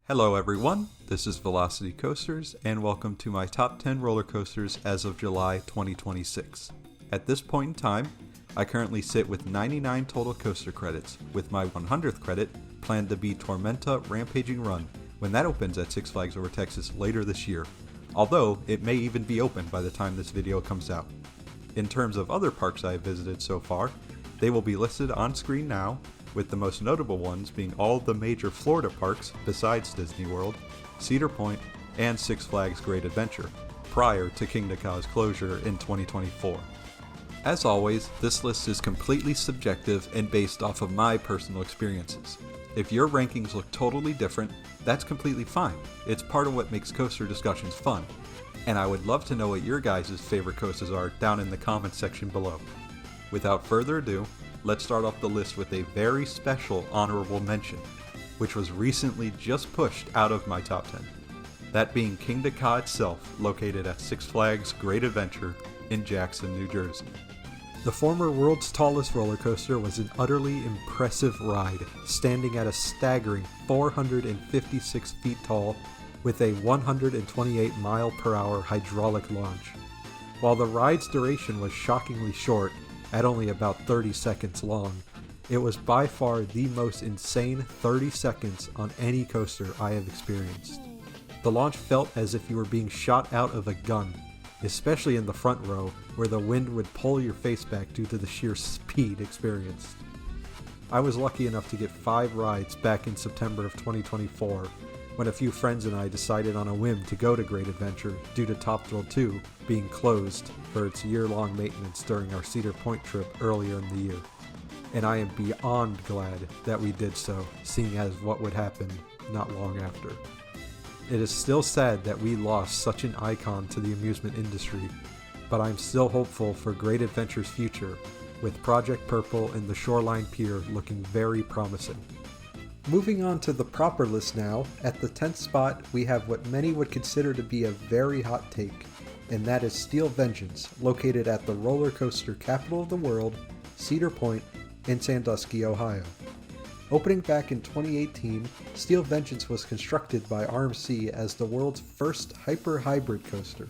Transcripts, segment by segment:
Hello everyone, this is Velocity Coasters, and welcome to my top 10 roller coasters as of July 2026. At this point in time, I currently sit with 99 total coaster credits, with my 100th credit planned to be Tormenta Rampaging Run, when that opens at Six Flags Over Texas later this year, although it may even be open by the time this video comes out. In terms of other parks I have visited so far, they will be listed on screen now, with the most notable ones being all the major Florida parks besides Disney World, Cedar Point, and Six Flags Great Adventure, prior to Kingda Ka's closure in 2024. As always, this list is completely subjective and based off of my personal experiences. If your rankings look totally different, that's completely fine. It's part of what makes coaster discussions fun, and I would love to know what your guys' favorite coasters are down in the comments section below. Without further ado, let's start off the list with a very special honorable mention, which was recently just pushed out of my top 10. That being Kingda Ka itself, located at Six Flags Great Adventure in Jackson, New Jersey. The former world's tallest roller coaster was an utterly impressive ride, standing at a staggering 456 feet tall with a 128 mile/hour hydraulic launch. While the ride's duration was shockingly short, at only about 30 seconds long, it was by far the most insane 30 seconds on any coaster I have experienced. The launch felt as if you were being shot out of a gun, especially in the front row where the wind would pull your face back due to the sheer speed experienced. I was lucky enough to get 5 rides back in September of 2024 when a few friends and I decided on a whim to go to Great Adventure due to Top Thrill 2 being closed for its year-long maintenance during our Cedar Point trip earlier in the year. And I am beyond glad that we did so, seeing as what would happen not long after. It is still sad that we lost such an icon to the amusement industry, but I'm still hopeful for Great Adventure's future, with Project Purple and the Shoreline Pier looking very promising. Moving on to the proper list now, at the 10th spot we have what many would consider to be a very hot take, and that is Steel Vengeance, located at the roller coaster capital of the world, Cedar Point, in Sandusky, Ohio. Opening back in 2018, Steel Vengeance was constructed by RMC as the world's first hyper-hybrid coaster.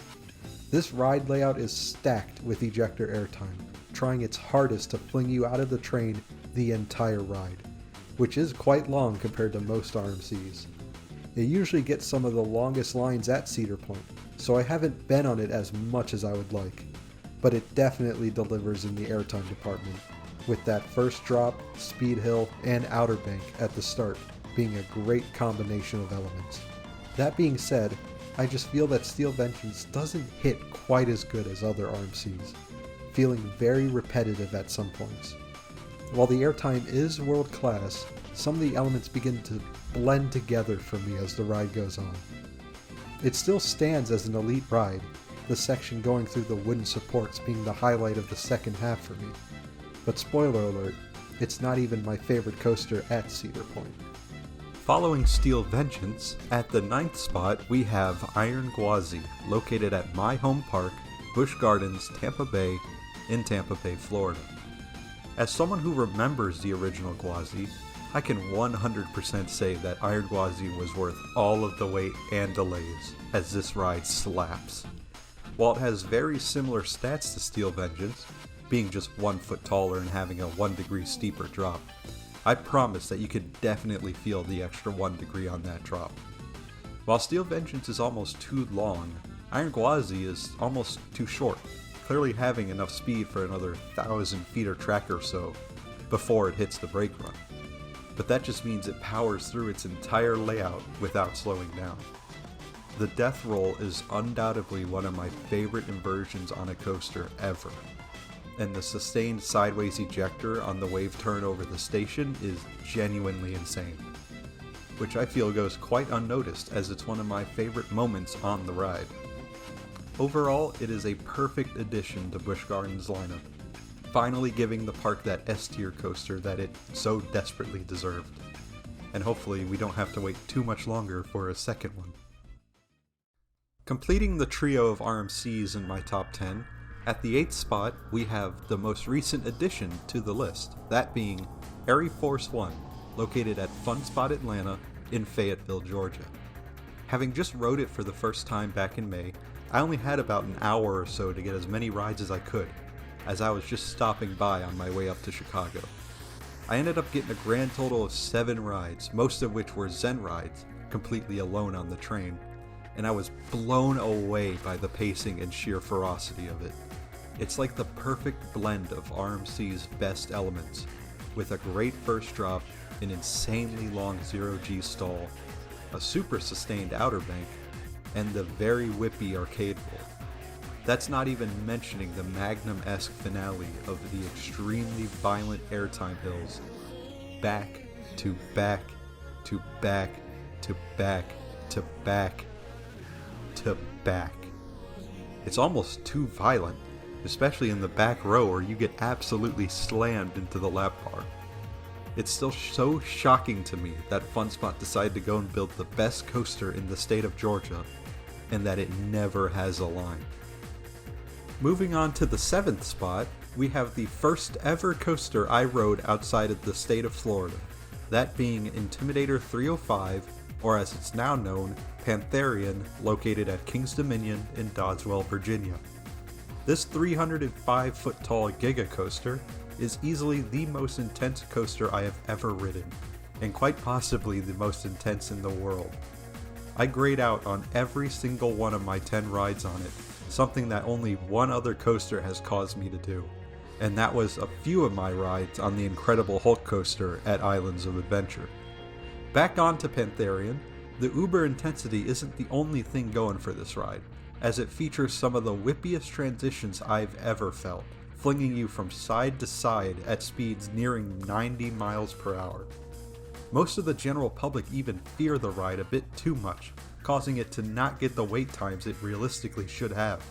This ride layout is stacked with ejector airtime, trying its hardest to fling you out of the train the entire ride, which is quite long compared to most RMCs. It usually gets some of the longest lines at Cedar Point, so I haven't been on it as much as I would like, but it definitely delivers in the airtime department, with that first drop, speed hill, and outer bank at the start being a great combination of elements. That being said, I just feel that Steel Vengeance doesn't hit quite as good as other RMCs, feeling very repetitive at some points. While the airtime is world class, some of the elements begin to blend together for me as the ride goes on. It still stands as an elite ride, the section going through the wooden supports being the highlight of the second half for me. But spoiler alert, it's not even my favorite coaster at Cedar Point. Following Steel Vengeance, at the 9th spot we have Iron Gwazi, located at my home park, Busch Gardens, Tampa Bay, in Tampa Bay, Florida. As someone who remembers the original Gwazi, I can 100% say that Iron Gwazi was worth all of the wait and delays, as this ride slaps. While it has very similar stats to Steel Vengeance, being just 1 foot taller and having a 1 degree steeper drop, I promise that you could definitely feel the extra 1 degree on that drop. While Steel Vengeance is almost too long, Iron Gwazi is almost too short, clearly having enough speed for another 1,000 feet of track or so before it hits the brake run. But that just means it powers through its entire layout without slowing down. The death roll is undoubtedly one of my favorite inversions on a coaster ever, and the sustained sideways ejector on the wave turn over the station is genuinely insane, which I feel goes quite unnoticed as it's one of my favorite moments on the ride. Overall, it is a perfect addition to Busch Gardens' lineup, finally giving the park that S-tier coaster that it so desperately deserved. And hopefully we don't have to wait too much longer for a second one. Completing the trio of RMCs in my top 10, at the 8th spot we have the most recent addition to the list, that being Air Force One, located at Fun Spot Atlanta in Fayetteville, Georgia. Having just rode it for the first time back in May, I only had about an hour or so to get as many rides as I could, as I was just stopping by on my way up to Chicago. I ended up getting a grand total of 7 rides, most of which were Zen rides, completely alone on the train, and I was blown away by the pacing and sheer ferocity of it. It's like the perfect blend of RMC's best elements, with a great first drop, an insanely long 0G stall, a super sustained outer bank, and the very whippy arcade roll. That's not even mentioning the Magnum-esque finale of the extremely violent airtime hills, back to back to back to back to back to back. It's almost too violent, especially in the back row where you get absolutely slammed into the lap bar. It's still so shocking to me that FunSpot decided to go and build the best coaster in the state of Georgia, and that it never has a line. Moving on to the 7th spot, we have the first ever coaster I rode outside of the state of Florida, that being Intimidator 305, or as it's now known, Pantherian, located at Kings Dominion in Doswell, Virginia. This 305-foot tall Giga coaster is easily the most intense coaster I have ever ridden, and quite possibly the most intense in the world. I grayed out on every single one of my 10 rides on it, something that only one other coaster has caused me to do, and that was a few of my rides on the Incredible Hulk coaster at Islands of Adventure. Back on to Pantherian, the uber intensity isn't the only thing going for this ride, as it features some of the whippiest transitions I've ever felt, flinging you from side to side at speeds nearing 90 miles per hour. Most of the general public even fear the ride a bit too much, causing it to not get the wait times it realistically should have,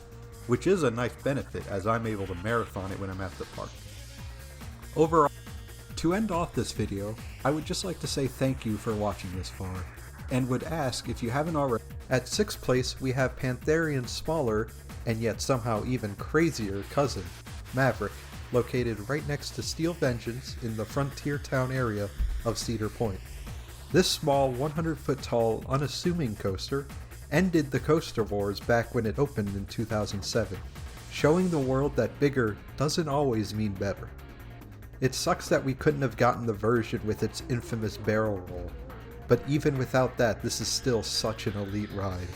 which is a nice benefit as I'm able to marathon it when I'm at the park. Overall, to end off this video, I would just like to say thank you for watching this far, and would ask if you haven't already. At 6th place we have Pantherian's smaller, and yet somehow even crazier cousin, Maverick, located right next to Steel Vengeance in the frontier town area of Cedar Point. This small 100-foot tall, unassuming coaster ended the Coaster Wars back when it opened in 2007, showing the world that bigger doesn't always mean better. It sucks that we couldn't have gotten the version with its infamous barrel roll, but even without that, this is still such an elite ride.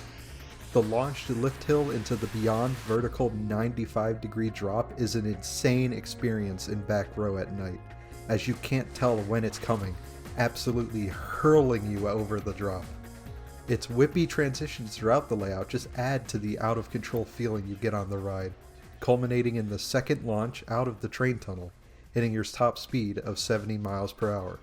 The launch to lift hill into the beyond vertical 95-degree drop is an insane experience in back row at night, as you can't tell when it's coming, absolutely hurling you over the drop. Its whippy transitions throughout the layout just add to the out-of-control feeling you get on the ride, culminating in the second launch out of the train tunnel, hitting your top speed of 70 miles per hour.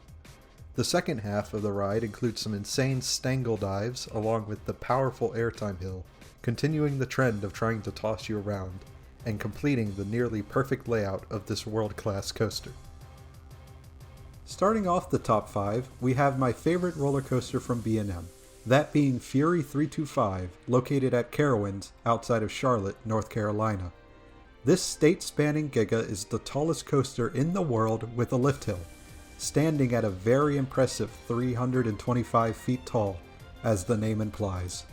The second half of the ride includes some insane stangle dives along with the powerful airtime hill, continuing the trend of trying to toss you around, and completing the nearly perfect layout of this world-class coaster. Starting off the top 5, we have my favorite roller coaster from B&M, that being Fury 325, located at Carowinds outside of Charlotte, North Carolina. This state-spanning Giga is the tallest coaster in the world with a lift hill, standing at a very impressive 325 feet tall, as the name implies.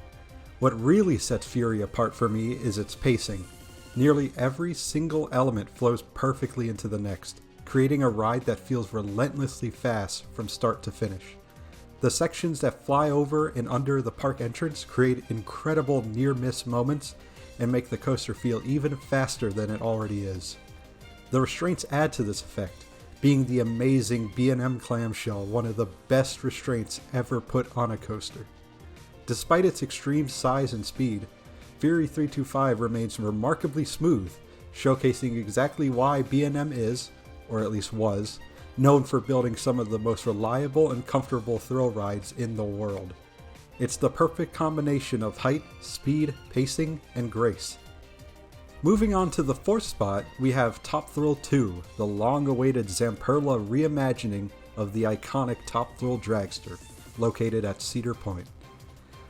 What really sets Fury apart for me is its pacing. Nearly every single element flows perfectly into the next, creating a ride that feels relentlessly fast from start to finish. The sections that fly over and under the park entrance create incredible near-miss moments and make the coaster feel even faster than it already is. The restraints add to this effect, being the amazing B&M clamshell, one of the best restraints ever put on a coaster. Despite its extreme size and speed, Fury 325 remains remarkably smooth, showcasing exactly why B&M is, or at least was, known for building some of the most reliable and comfortable thrill rides in the world. It's the perfect combination of height, speed, pacing, and grace. Moving on to the 4th spot, we have Top Thrill 2, the long-awaited Zamperla reimagining of the iconic Top Thrill dragster, located at Cedar Point.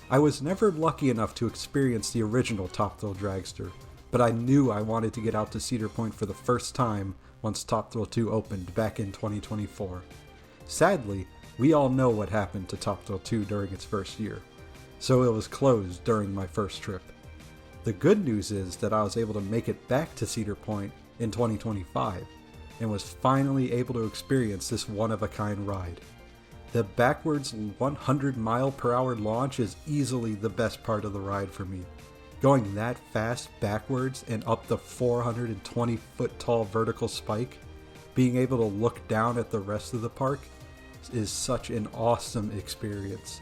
I was never lucky enough to experience the original Top Thrill dragster, but I knew I wanted to get out to Cedar Point for the first time once Top Thrill 2 opened back in 2024. Sadly, We all know what happened to Top Thrill 2 during its first year, so it was closed during my first trip. The good news is that I was able to make it back to Cedar Point in 2025 and was finally able to experience this one-of-a-kind ride. The backwards 100-mile-per-hour launch is easily the best part of the ride for me. Going that fast backwards and up the 420-foot-tall vertical spike, being able to look down at the rest of the park, is such an awesome experience.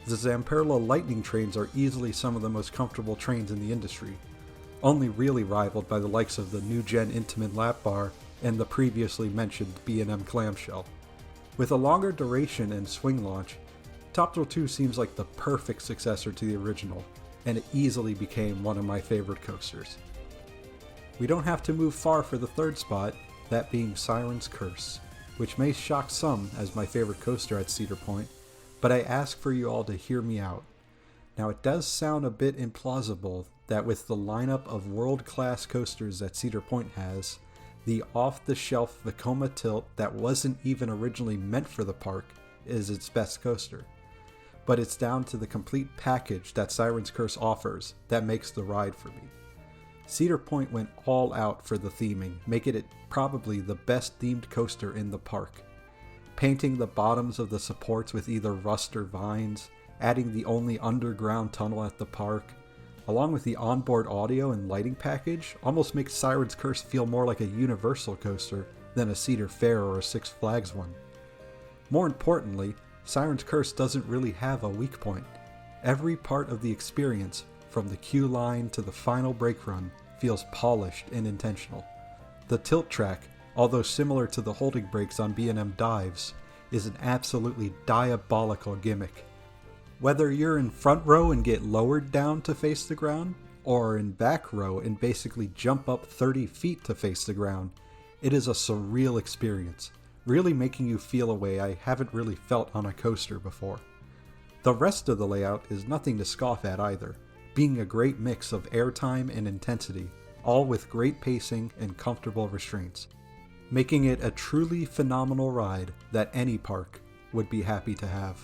The Zamperla Lightning trains are easily some of the most comfortable trains in the industry, only really rivaled by the likes of the new-gen Intamin lap bar and the previously mentioned B&M clamshell. With a longer duration and swing launch, Top Thrill 2 seems like the perfect successor to the original, and it easily became one of my favorite coasters. We don't have to move far for the third spot, that being Siren's Curse, which may shock some as my favorite coaster at Cedar Point, but I ask for you all to hear me out. Now, it does sound a bit implausible that with the lineup of world-class coasters that Cedar Point has, the off-the-shelf Vekoma Tilt that wasn't even originally meant for the park is its best coaster. But it's down to the complete package that Siren's Curse offers that makes the ride for me. Cedar Point went all out for the theming, making it probably the best themed coaster in the park. Painting the bottoms of the supports with either rust or vines, adding the only underground tunnel at the park, along with the onboard audio and lighting package, almost makes Siren's Curse feel more like a Universal coaster than a Cedar Fair or a Six Flags one. More importantly, Siren's Curse doesn't really have a weak point. Every part of the experience, from the queue line to the final brake run, feels polished and intentional. The tilt track, although similar to the holding brakes on B&M dives, is an absolutely diabolical gimmick. Whether you're in front row and get lowered down to face the ground, or in back row and basically jump up 30 feet to face the ground, it is a surreal experience, really making you feel a way I haven't really felt on a coaster before. The rest of the layout is nothing to scoff at either, being a great mix of airtime and intensity, all with great pacing and comfortable restraints, making it a truly phenomenal ride that any park would be happy to have.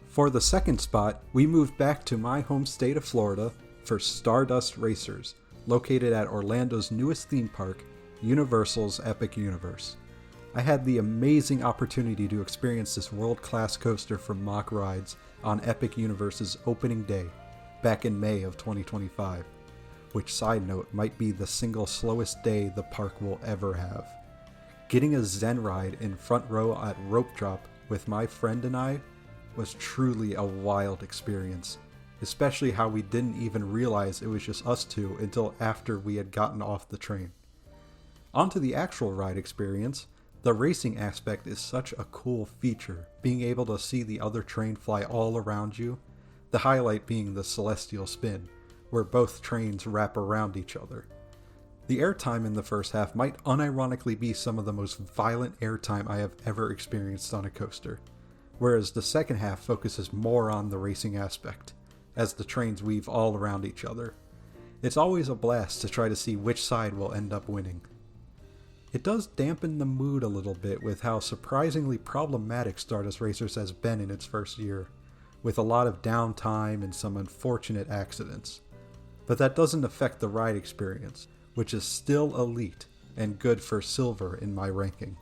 For the second spot, we moved back to my home state of Florida for Stardust Racers, located at Orlando's newest theme park, Universal's Epic Universe. I had the amazing opportunity to experience this world-class coaster from Mock Rides on Epic Universe's opening day, back in May of 2025, which, side note, might be the single slowest day the park will ever have. Getting a Zen ride in front row at Rope Drop with my friend and I was truly a wild experience, especially how we didn't even realize it was just us two until after we had gotten off the train. Onto the actual ride experience, the racing aspect is such a cool feature, being able to see the other train fly all around you, the highlight being the Celestial Spin, where both trains wrap around each other. The airtime in the first half might unironically be some of the most violent airtime I have ever experienced on a coaster, whereas the second half focuses more on the racing aspect, as the trains weave all around each other. It's always a blast to try to see which side will end up winning. It does dampen the mood a little bit with how surprisingly problematic Stardust Racers has been in its first year, with a lot of downtime and some unfortunate accidents. But that doesn't affect the ride experience, which is still elite and good for silver in my ranking.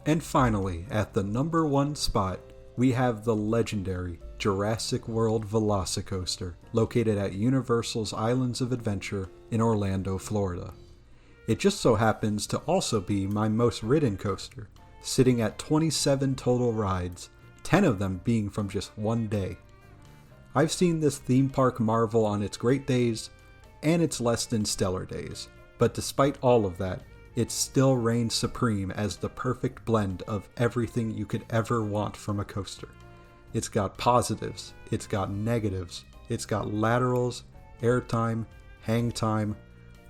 And finally, at the number 1 spot, we have the legendary Jurassic World Velocicoaster, located at Universal's Islands of Adventure in Orlando, Florida. It just so happens to also be my most ridden coaster, sitting at 27 total rides, 10 of them being from just one day. I've seen this theme park marvel on its great days and its less than stellar days, but despite all of that, it still reigns supreme as the perfect blend of everything you could ever want from a coaster. It's got positives, it's got negatives, it's got laterals, airtime, hang time,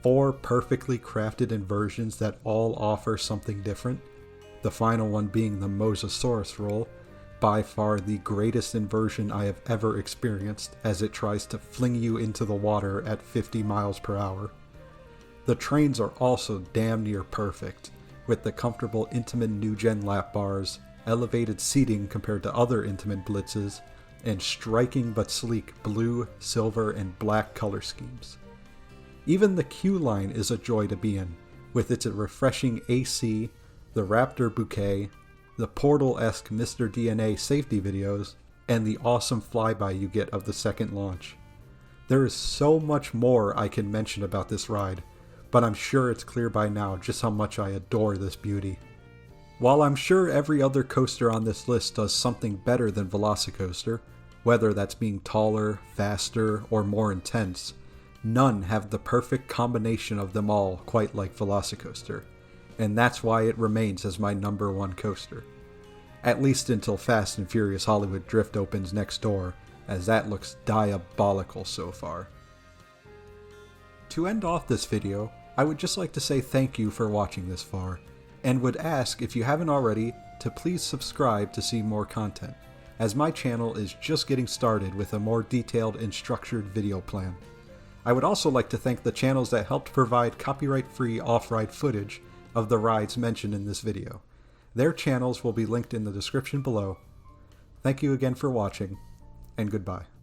4 perfectly crafted inversions that all offer something different, the final one being the Mosasaurus roll, by far the greatest inversion I have ever experienced as it tries to fling you into the water at 50 miles per hour. The trains are also damn near perfect, with the comfortable Intamin new-gen lap bars, elevated seating compared to other Intamin Blitzes, and striking but sleek blue, silver, and black color schemes. Even the Q line is a joy to be in, with its refreshing AC, the Raptor bouquet, the Portal-esque Mr. DNA safety videos, and the awesome flyby you get of the second launch. There is so much more I can mention about this ride, but I'm sure it's clear by now just how much I adore this beauty. While I'm sure every other coaster on this list does something better than Velocicoaster, whether that's being taller, faster, or more intense, none have the perfect combination of them all quite like Velocicoaster, and that's why it remains as my number one coaster. At least until Fast and Furious Hollywood Drift opens next door, as that looks diabolical so far. To end off this video, I would just like to say thank you for watching this far, and would ask if you haven't already to please subscribe to see more content, as my channel is just getting started with a more detailed and structured video plan. I would also like to thank the channels that helped provide copyright-free off-ride footage of the rides mentioned in this video. Their channels will be linked in the description below. Thank you again for watching, and goodbye.